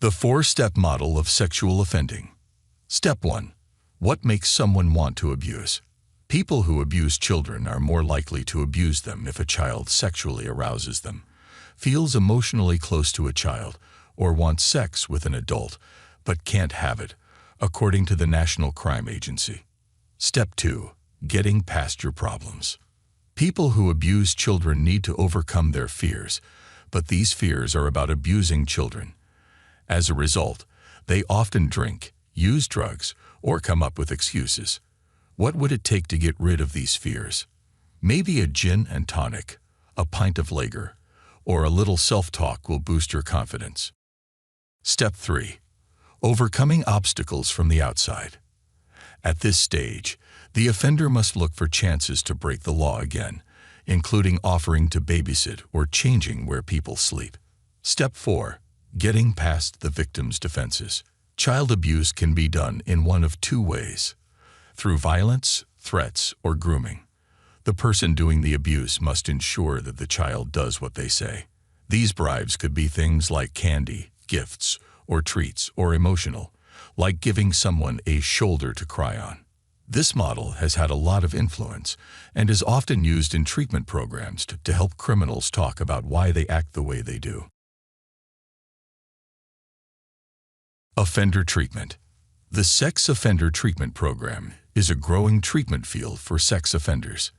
The four-step model of sexual offending. Step 1. What makes someone want to abuse? People who abuse children are more likely to abuse them if a child sexually arouses them, feels emotionally close to a child, or wants sex with an adult, but can't have it, according to the National Crime Agency. Step 2. Getting past your problems. People who abuse children need to overcome their fears, but these fears are about abusing children. As a result, they often drink, use drugs, or come up with excuses. What would it take to get rid of these fears? Maybe a gin and tonic, a pint of Lager, or a little self-talk will boost your confidence. Step 3. Overcoming obstacles from the outside. At this stage, the offender must look for chances to break the law again, including offering to babysit or changing where people sleep. Step 4. Getting past the victim's defenses. Child abuse can be done in one of two ways: through violence, threats, or grooming. The person doing the abuse must ensure that the child does what they say. These bribes could be things like candy, gifts, or treats, or emotional, like giving someone a shoulder to cry on. This model has had a lot of influence and is often used in treatment programs to help criminals talk about why they act the way they do. Offender treatment. The Sex Offender Treatment Program is a growing treatment field for sex offenders.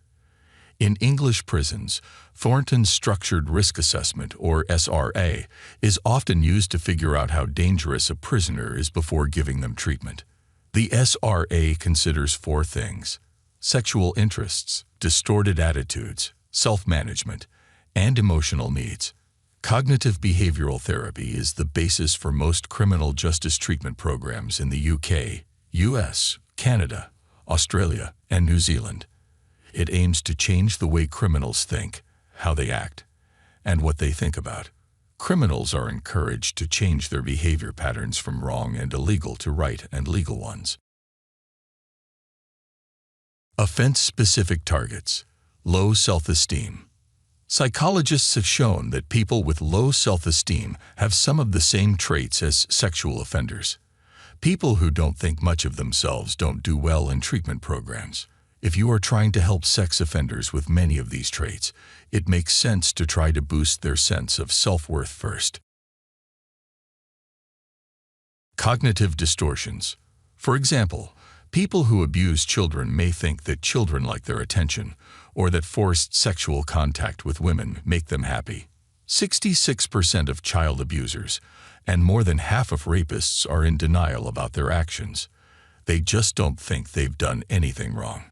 In English prisons, Thornton's Structured Risk Assessment, or SRA, is often used to figure out how dangerous a prisoner is before giving them treatment. The SRA considers 4 things: sexual interests, distorted attitudes, self-management, and emotional needs. Cognitive behavioral therapy is the basis for most criminal justice treatment programs in the UK, US, Canada, Australia, and New Zealand. It aims to change the way criminals think, how they act, and what they think about. Criminals are encouraged to change their behavior patterns from wrong and illegal to right and legal ones. Offense-specific targets. Low self-esteem. Psychologists have shown that people with low self-esteem have some of the same traits as sexual offenders. People who don't think much of themselves don't do well in treatment programs. If you are trying to help sex offenders with many of these traits, it makes sense to try to boost their sense of self-worth first. Cognitive distortions. For example, people who abuse children may think that children like their attention, or that forced sexual contact with women make them happy. 66% of child abusers, and more than half of rapists, are in denial about their actions. They just don't think they've done anything wrong.